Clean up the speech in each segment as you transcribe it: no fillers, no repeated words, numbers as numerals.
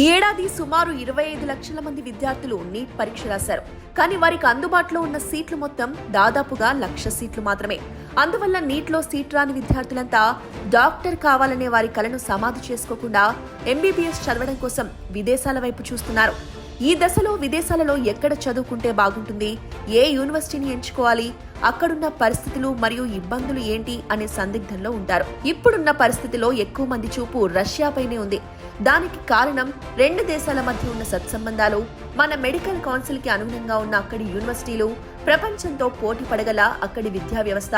ఈ ఏడాది సుమారు 25 లక్షల మంది విద్యార్థులు నీట్ పరీక్ష రాశారు. కానీ వారికి అందుబాటులో ఉన్న సీట్లు మొత్తం దాదాపుగా 1,00,000 సీట్లు మాత్రమే. అందువల్ల నీట్లో సీట్ రాని విద్యార్థులంతా డాక్టర్ కావాలనే వారి కలను సమాధి చేసుకోకుండా ఎంబీబీఎస్ చదవడం కోసం విదేశాల వైపు చూస్తున్నారు. ఈ దశలో విదేశాలలో ఎక్కడ చదువుకుంటే బాగుంటుంది, ఏ యూనివర్సిటీని ఎంచుకోవాలి, అక్కడున్న పరిస్థితులు మరియు ఇబ్బందులు ఏంటి అనే సందిగ్ధంలో ఉంటారు. ఇప్పుడున్న పరిస్థితిలో ఎక్కువ మంది చూపు రష్యాపైనే ఉంది. దానికి కారణం 2 దేశాల మధ్య ఉన్న సత్సంబంధాలు, మన మెడికల్ కౌన్సిల్ కి అనుగుణంగా ఉన్న అక్కడి యూనివర్సిటీలు, ప్రపంచంతో పోటీ పడగల అక్కడి విద్యా వ్యవస్థ.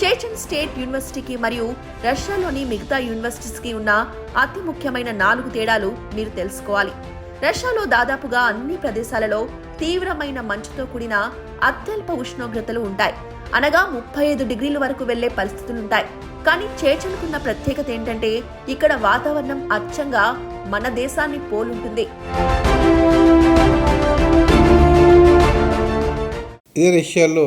చేచెన్ స్టేట్ యూనివర్సిటీకి మరియు రష్యాలోని మిగతా యూనివర్సిటీస్ కి ఉన్న అతి ముఖ్యమైన 4 తేడాలు మీరు తెలుసుకోవాలి. రష్యాలో దాదాపుగా అన్ని ప్రదేశాలలో తీవ్రమైన మంచుతో కూడిన అత్యల్ప ఉష్ణోగ్రతలు ఉంటాయి. అనగా 35 డిగ్రీల వరకు వెళ్లే పరిస్థితులుంటాయి. కానీ చేచెన్కున్న ప్రత్యేకత ఏంటంటే ఇక్కడ వాతావరణం అచ్చంగా మన దేశాన్ని పోలుంటుంది. ఇదే రష్యాలో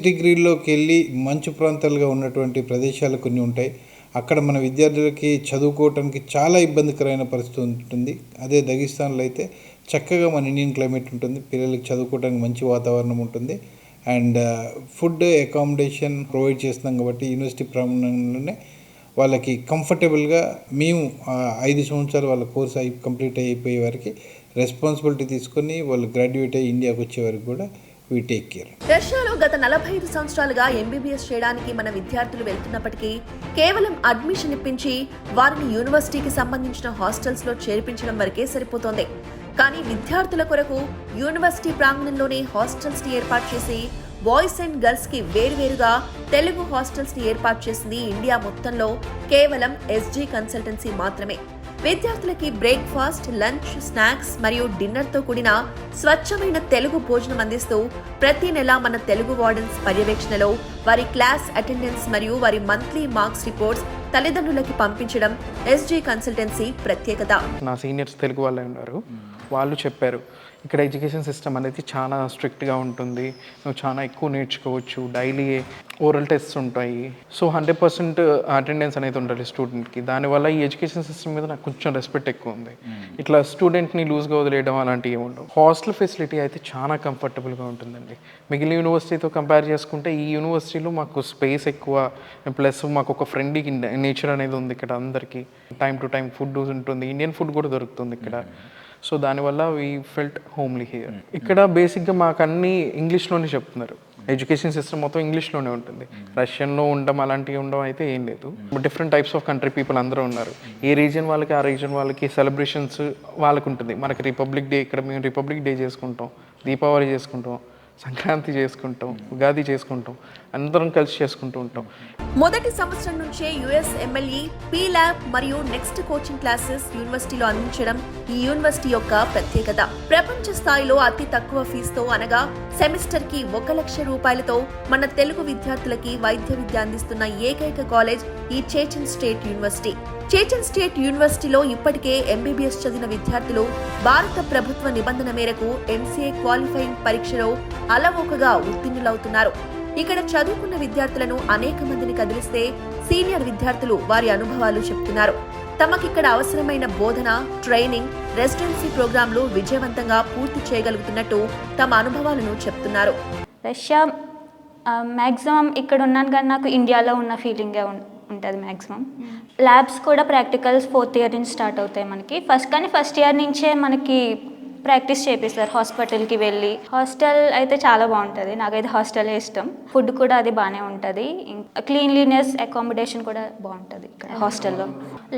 -డిగ్రీల్లోకి వెళ్ళి మంచు ప్రాంతాలుగా ఉన్నటువంటి ప్రదేశాలు కొన్ని ఉంటాయి. అక్కడ మన విద్యార్థులకి చదువుకోవడానికి చాలా ఇబ్బందికరమైన పరిస్థితి ఉంటుంది. అదే దగిస్తాన్లో అయితే చక్కగా మన ఇండియన్ క్లైమేట్ ఉంటుంది, పిల్లలకి చదువుకోవడానికి మంచి వాతావరణం ఉంటుంది. అండ్ ఫుడ్ అకామిడేషన్ ప్రొవైడ్ చేస్తున్నాం కాబట్టి యూనివర్సిటీ ప్రాంగణంలోనే వాళ్ళకి కంఫర్టబుల్గా మేము 5 సంవత్సరాలు వాళ్ళ కోర్స్ కంప్లీట్ అయిపోయే వారికి రెస్పాన్సిబిలిటీ తీసుకొని వాళ్ళు గ్రాడ్యుయేట్ అయ్యి ఇండియాకి వచ్చే వరకు కూడా we take care. రష్యాలో గత 45 సంవత్సరాలుగా ఎంబీబీఎస్ చేయడానికి మన విద్యార్థులు వెళ్తున్నప్పటికీ కేవలం అడ్మిషన్ ఇప్పించి వారిని యూనివర్సిటీకి సంబంధించిన హాస్టల్స్ లో చేర్పించడం వరకే సరిపోతోంది. కానీ విద్యార్థుల కొరకు యూనివర్సిటీ ప్రాంగణంలోనే హాస్టల్స్ ని ఏర్పాటు చేసి బాయ్స్ అండ్ గర్ల్స్ కి వేరువేరుగా తెలుగు హాస్టల్స్ ని ఏర్పాటు చేసింది ఇండియా మొత్తంలో కేవలం ఎస్జీ కన్సల్టెన్సీ మాత్రమే. విద్యార్థులకి బ్రేక్ఫాస్ట్, లంచ్, స్నాక్స్ మరియు డిన్నర్ తో కూడిన స్వచ్ఛమైన తెలుగు భోజనం అందిస్తూ ప్రతి నెల మన తెలుగు వార్డెన్స్ పర్యవేక్షణలో వారి క్లాస్ అటెండెన్స్ మరియు వారి మంత్లీ మార్క్స్ రిపోర్ట్స్ తల్లిదండ్రులకి పంపించడం ఎస్జీ కన్సల్టెన్సీ ప్రత్యేకత. నా సీనియర్స్ తెలుగు వాళ్ళే ఉన్నారు, వాళ్ళు చెప్పారు ఇక్కడ ఎడ్యుకేషన్ సిస్టమ్ అనేది చాలా స్ట్రిక్ట్గా ఉంటుంది, నువ్వు చాలా ఎక్కువ నేర్చుకోవచ్చు, డైలీ ఓరల్ టెస్ట్స్ ఉంటాయి, సో 100% అటెండెన్స్ అనేది ఉండాలి స్టూడెంట్కి. దానివల్ల ఈ ఎడ్యుకేషన్ సిస్టమ్ మీద నాకు కొంచెం రెస్పెక్ట్ ఎక్కువ ఉంది. ఇట్లా స్టూడెంట్ని లూజ్గా వదిలేయడం అలాంటివి ఉండవు. హాస్టల్ ఫెసిలిటీ అయితే చాలా కంఫర్టబుల్గా ఉంటుందండి. మిగిలిన యూనివర్సిటీతో కంపేర్ చేసుకుంటే ఈ యూనివర్సిటీలో మాకు స్పేస్ ఎక్కువ, ప్లస్ మాకు ఒక ఫ్రెండ్లీ నేచర్ అనేది ఉంది ఇక్కడ. అందరికీ టైం టు టైం ఫుడ్ ఉంటుంది, ఇండియన్ ఫుడ్ కూడా దొరుకుతుంది ఇక్కడ. సో దానివల్ల వీ ఫెల్ట్ హోమ్లీ హియర్. ఇక్కడ బేసిక్గా మాకు అన్నీ ఇంగ్లీష్లోనే చెప్తున్నారు, ఎడ్యుకేషన్ సిస్టమ్ మొత్తం ఇంగ్లీష్లోనే ఉంటుంది. రష్యన్లో ఉండడం అలాంటివి ఉండడం అయితే ఏం లేదు. Different types of country people అందరూ ఉన్నారు. ఏ రీజియన్ వాళ్ళకి ఆ రీజియన్ వాళ్ళకి సెలబ్రేషన్స్ వాళ్ళకు ఉంటుంది. మనకి రిపబ్లిక్ డే, ఇక్కడ మేము రిపబ్లిక్ డే చేసుకుంటాం, దీపావళి చేసుకుంటాం, సంక్రాంతి చేసుకుంటాం, ఉగాది చేసుకుంటాం, అందరం కలిసి చేసుకుంటూ ఉంటాం. మొదటి సంవత్సరం నుంచే యుఎస్ ఎంఎల్ఈ, పీ ల్యాబ్ మరియు నెక్స్ట్ కోచింగ్ క్లాసెస్ యూనివర్సిటీలో అందించడం ఈ యూనివర్సిటీ యొక్క ప్రత్యేకత. ప్రపంచ స్థాయిలో అతి తక్కువ ఫీజుతో అనగా సెమిస్టర్ కి 1,00,000 రూపాయలతో మన తెలుగు విద్యార్థులకి వైద్య విద్య అందిస్తున్న ఏకైక కాలేజ్ ఈ చేచెన్ స్టేట్ యూనివర్సిటీ. చేచెన్ స్టేట్ యూనివర్సిటీలో ఇప్పటికే ఎంబీబీఎస్ చదివిన విద్యార్థులు భారత ప్రభుత్వ నిబంధన మేరకు ఎంసీఏ క్వాలిఫైయింగ్ పరీక్షలో అలవోకగా ఉత్తీర్ణులవుతున్నారు. ఇక్కడ చదువుకున్న విద్యార్థులను అనేక మందిని కదిలిస్తే సీనియర్ విద్యార్థులు వారి అనుభవాలు చెప్తున్నారు. తమకిక్కడ అవసరమైన బోధన, ట్రైనింగ్, రెసిడెన్సీ ప్రోగ్రాంలు విజయవంతంగా పూర్తి చేయగలుగుతున్నట్టు తమ అనుభవాలను చెప్తున్నారు. రష్యా మ్యాక్సిమం ఇక్కడ ఉన్నాను కానీ నాకు ఇండియాలో ఉన్న ఫీలింగే ఉంటుంది మ్యాక్సిమం. ల్యాబ్స్ కూడా ప్రాక్టికల్స్ 4th ఇయర్ నుంచి స్టార్ట్ అవుతాయి మనకి. ఫస్ట్ ఇయర్ నుంచే మనకి ప్రాక్టీస్ చేపిస్తారు హాస్పిటల్కి వెళ్ళి. హాస్టల్ అయితే చాలా బాగుంటుంది, నాకైతే హాస్టలే ఇష్టం. ఫుడ్ కూడా అది బాగానే ఉంటుంది, క్లీన్లీనెస్, అకామిడేషన్ కూడా బాగుంటుంది ఇక్కడ హాస్టల్లో.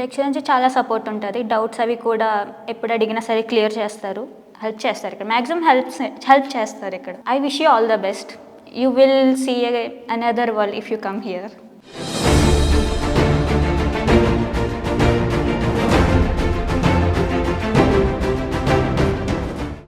లెక్చర్ నుంచి చాలా సపోర్ట్ ఉంటుంది, డౌట్స్ అవి కూడా ఎప్పుడు అడిగినా సరే క్లియర్ చేస్తారు, హెల్ప్ చేస్తారు ఇక్కడ. మ్యాక్సిమం హెల్ప్ చేస్తారు ఇక్కడ. I wish you all the best. You will see another world if you come here.